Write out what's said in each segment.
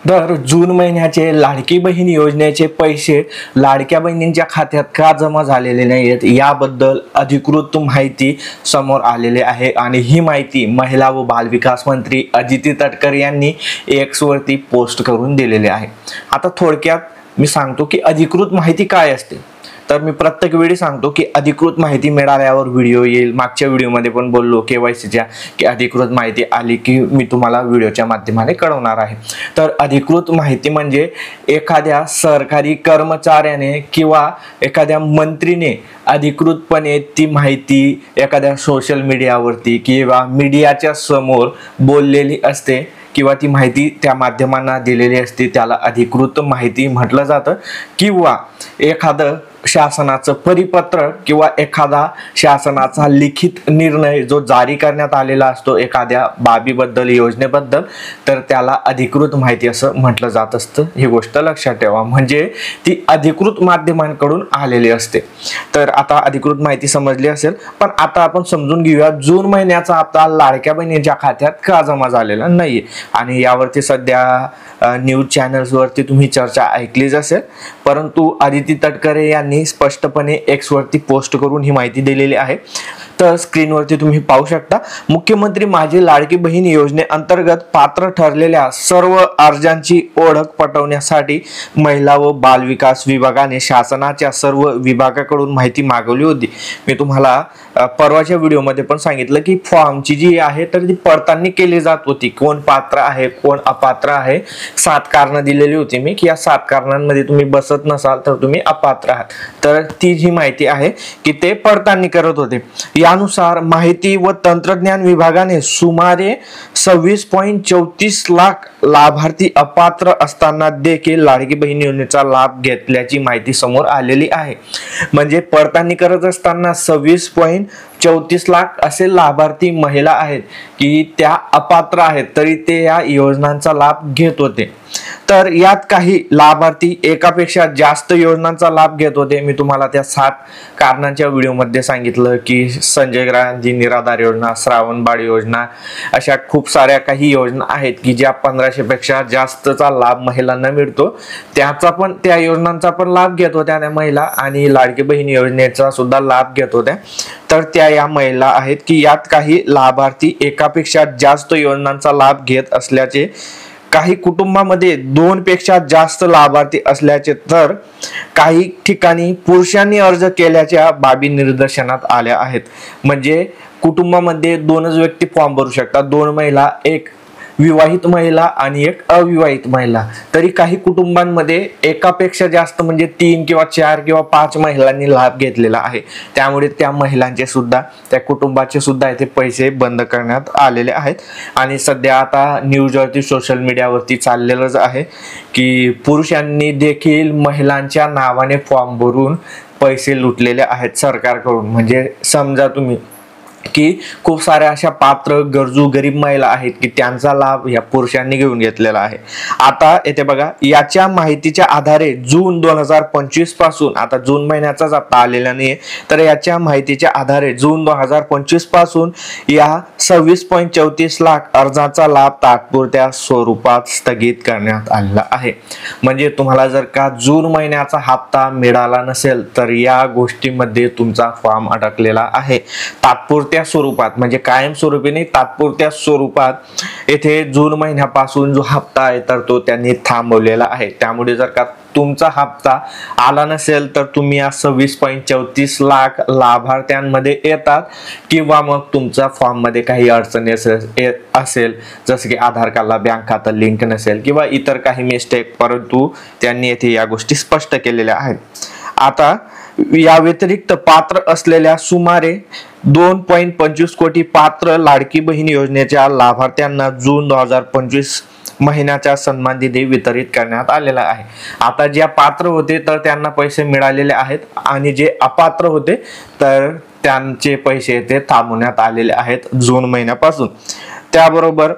तर जून महिन्याचे लाडकी बहीण योजनेचे पैसे लाडक्या बहिणींच्या खात्यात का जमा झालेले नाहीत याबद्दल अधिकृत माहिती समोर आलेली आहे आणि ही माहिती महिला व बालविकास मंत्री अदिती तटकरे यांनी एक्स वरती पोस्ट करून दिलेली आहे। आता थोडक्यात मी सांगतो की अधिकृत माहिती काय असते। तर मी प्रत्येक वेळी सांगतो की अधिकृत माहिती मिळाल्यावर व्हिडिओ येईल। मागच्या व्हिडिओमध्ये पण बोललो केवायसीच्या की अधिकृत माहिती आली की मी तुम्हाला व्हिडिओच्या माध्यमाने कळवणार आहे। तर अधिकृत माहिती म्हणजे एखाद्या सरकारी कर्मचाऱ्याने किंवा एखाद्या मंत्रीने अधिकृतपणे ती माहिती एखाद्या सोशल मीडियावरती किंवा मीडियाच्या समोर बोललेली असते किंवा ती माहिती त्या माध्यमांना दिलेली असते, त्याला अधिकृत माहिती म्हटलं जातं। किंवा एखादं शासनाचं परिपत्र किंवा एखादा शासनाचा लिखित निर्णय जो जारी करण्यात आलेला असतो एखाद्या बाबीबद्दल योजनेबद्दल, तर त्याला अधिकृत माहिती असं म्हटलं जात असतं। ही गोष्ट लक्षात ठेवा, म्हणजे ती अधिकृत माध्यमांकडून आलेली असते। तर आता अधिकृत माहिती समजली असेल, पण आता आपण समजून घेऊया जून महिन्याचा हप्ता लाडक्या बहिणींच्या खात्यात का जमा झालेला नाहीये। आणि यावरती सध्या न्यूज चॅनल्स वरती तुम्ही चर्चा ऐकलीच असेल, परंतु अदिती तटकरे यांनी स्पष्टपणे एक्स वरती पोस्ट करून ही माहिती दिलेली आहे। तर स्क्रीनवरती तुम्ही पाहू शकता, मुख्यमंत्री माझी लाडकी बहीण योजनेअंतर्गत पात्र ठरलेल्या सर्व अर्जांची ओळख पटवण्यासाठी महिला व बालविकास विभागाने शासनाच्या सर्व विभागाकडून माहिती मागवली होती। मी तुम्हाला परवाच्या व्हिडिओमध्ये पण सांगितलं की फॉर्मची जी आहे तर ती पडताळणी केली जात होती, कोण पात्र आहे कोण अपात्र आहे। 7 कारणं दिलेली होती मी की या 7 कारणांमध्ये तुम्ही बसत नसाल तर तुम्ही अपात्र आहात। तर ती जी माहिती आहे की ते पडताळणी करत होते। यानुसार माहिती व तंत्रज्ञान विभागाने सुमारे 26.34 लाख लाभार्थी अपात्र असताना देखील लाडकी बहीण योजनेचा लाभ घेतल्याची माहिती समोर आलेली आहे। म्हणजे पडताळणी करत असताना 26.34 लाख असे लाभार्थी महिला आहेत की त्या अपात्र आहेत, तरी ते या योजनांचा लाभ घेत होते। तर यात काही लाभार्थी एकापेक्षा जास्त योजनांचा लाभ घेत होते। मी तुम्हाला त्या 7 कारणांच्या व्हिडिओमध्ये सांगितलं की संजय गांधी निराधार योजना, श्रावणबाळ योजना, अशा खूप साऱ्या काही योजना आहेत की ज्या 1500 पेक्षा जास्तचा लाभ महिलांना मिळतो। त्या योजनांचा पण लाभ घेत होत्या त्या महिला आणि लाडकी बहीण योजनेचा सुद्धा लाभ घेत होत्या। तर त्या या महिला आहेत की यात काही लाभार्थी एकापेक्षा जास्त योजनांचा लाभ घेत असल्याचे, काही कुटुंबामध्ये 2 पेक्षा जास्त लाभार्थी असल्याचे, तर काही ठिकाणी पुरुषांनी अर्ज केल्याच्या बाबी निदर्शनास आल्या आहेत। म्हणजे कुटुंबामध्ये 2च व्यक्ती फॉर्म भरू शकतात, 2 महिला, एक विवाहित महिला आणि एक अविवाहित महिला। तरी काही कुटुंबांमध्ये एकापेक्षा जास्त म्हणजे 3 किंवा 4 किंवा 5 महिलांनी लाभ घेतलेला आहे। त्यामुळे त्या महिलांचे सुद्धा, त्या कुटुंबाचे सुद्धा इथे पैसे बंद करण्यात आलेले आहेत। आणि सध्या आता न्यूजवरती सोशल मीडियावरती चाललेलंच आहे की पुरुषांनी देखील महिलांच्या नावाने फॉर्म भरून पैसे लुटलेले आहेत सरकारकडून। म्हणजे समजा तुम्ही की खूप साऱ्या अशा पात्र गरजू गरीब महिला आहेत की त्यांचा लाभ या पुरुषांनी घेऊन घेतलेला आहे। आता येथे बघा, याच्या माहितीच्या आधारे जून 2025 पासून, आता जून महिन्याचाच हप्ता आलेला नाहीये, तर याच्या माहितीच्या आधारे जून 2025 पासून या 26.34 लाख अर्जाचा लाभ तात्पुरत्या स्वरूपात स्थगित करण्यात आलेला आहे। म्हणजे तुम्हाला जर का जून महिन्याचा हप्ता मिळाला नसेल तर या गोष्टीमध्ये तुमचा फॉर्म अडकलेला आहे। तात्पुरत्या स्वरूपात म्हणजे कायमस्वरूपी नाही, तात्पुरत्या स्वरूपात येथे जून महिन्यापासून जो हप्ता आहे तर तो त्यांनी थांबवलेला आहे। त्यामुळे जर का तुमचा हप्ता आला नसेल तर तुम्ही या 26.34 लाख लाभार्थ्यांमध्ये येतात किंवा मग तुमचा फॉर्म मध्ये काही अडचणी असेल, जसं की आधार कार्डला बँक खातं लिंक नसेल किंवा इतर काही मिस्टेक, परंतु त्यांनी येथे या गोष्टी स्पष्ट केलेल्या आहेत। आता या व्यतिरिक्त पात्र असलेल्या सुमारे 2.25 कोटी पात्र लाडकी बहीण योजनेच्या लाभार्थ्यांना जून 2025 महिन्याचा सन्मान निधी वितरित करण्यात आलेला आहे। आता ज्या पात्र होते तर त्यांना पैसे मिळालेले आहेत आणि जे अपात्र होते तर त्यांचे पैसे ते थांबवण्यात आलेले आहेत जून महिन्यापासून। त्याबरोबर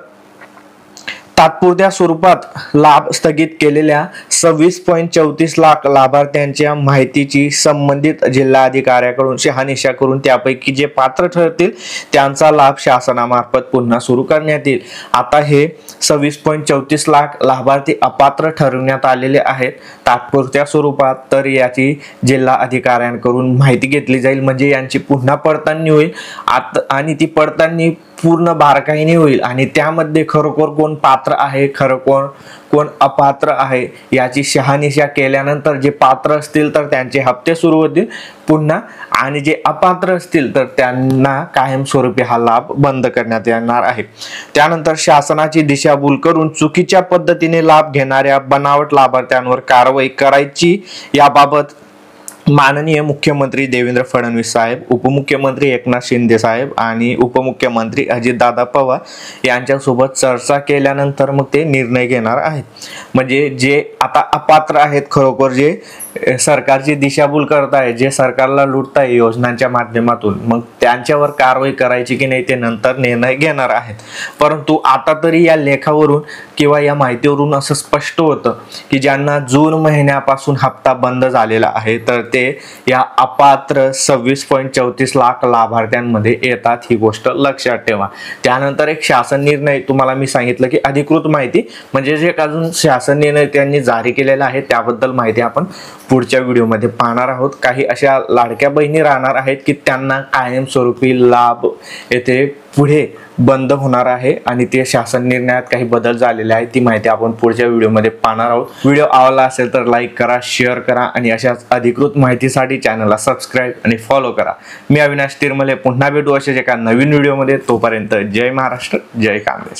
तात्पुरत्या स्वरूपात लाभ स्थगित केलेल्या 26.34 लाख लाभार्थ्यांच्या माहितीची संबंधित जिल्हाधिकाऱ्याकडून शहानिशा करून त्यापैकी जे पात्र ठरतील त्यांचा लाभ शासनामार्फत पुन्हा सुरू करण्यात येईल। आता हे 26.34 लाख लाभार्थी अपात्र ठरवण्यात आलेले आहेत तात्पुरत्या स्वरूपात, तर याची जिल्हा अधिकाऱ्यांकडून माहिती घेतली जाईल, म्हणजे यांची पुन्हा पडताळणी होईल आणि ती पडताळणी पूर्ण बारकाईने होईल आणि त्यामध्ये खरोखर कोण पात्र आहे, खरं कोण अपात्र आहे याची शहानिशा केल्यानंतर जे पात्र असतील तर त्यांचे हप्ते सुरू होतील पुन्हा, आणि जे अपात्र असतील तर त्यांना कायमस्वरूपी हा लाभ बंद करण्यात येणार आहे। त्यानंतर शासनाची दिशाभूल करून चुकीच्या पद्धतीने लाभ घेणाऱ्या बनावट लाभार्थ्यांवर कारवाई करायची याबाबत माननीय मुख्यमंत्री देवेंद्र फडणवीस साहेब, उपमुख्यमंत्री एकनाथ शिंदे साहेब आणि उपमुख्यमंत्री अजितदादा पवार यांच्यासोबत चर्चा केल्यानंतर मग ते निर्णय घेणार आहेत। म्हणजे जे आता अपात्र आहेत, खरोखर जे सरकारची दिशाभूल करताय, जे सरकारला लुटताय योजनांच्या माध्यमातून, मग त्यांच्यावर कारवाई करायची की नाही ते नंतर निर्णय घेणार आहेत। परंतु आता तरी या लेखावरून किंवा या माहितीवरून असं स्पष्ट होतं की ज्यांना जून महिन्यापासून हप्ता बंद झालेला आहे तर ते या अपात्र 26.34 लाख लाभार्थ्यांमध्ये येतात, ही गोष्ट लक्षात ठेवा। त्यानंतर एक शासन निर्णय, तुम्हाला मी सांगितलं की अधिकृत माहिती म्हणजे जे अजून शासन निर्णय त्यांनी जारी केलेला आहे त्याबद्दल माहिती आपण पुढच्या व्हिडिओमध्ये पाहणार आहोत। काही अशा लाडक्या बहिणी राहणार आहेत की त्यांना कायमस्वरूपी लाभ येथे पुढे बंद होणार आहे आणि ते शासन निर्णयात काही बदल झालेले आहेत, ती माहिती आपण पुढच्या व्हिडिओमध्ये पाहणार आहोत। व्हिडिओ आवडला असेल तर लाईक करा, शेअर करा आणि अशाच अधिकृत माहितीसाठी चॅनलला सबस्क्राईब आणि फॉलो करा। मी अविनाश तिरमले पुन्हा भेटू अशाच एका नवीन व्हिडिओमध्ये, तोपर्यंत जय महाराष्ट्र, जय काँग्रेस।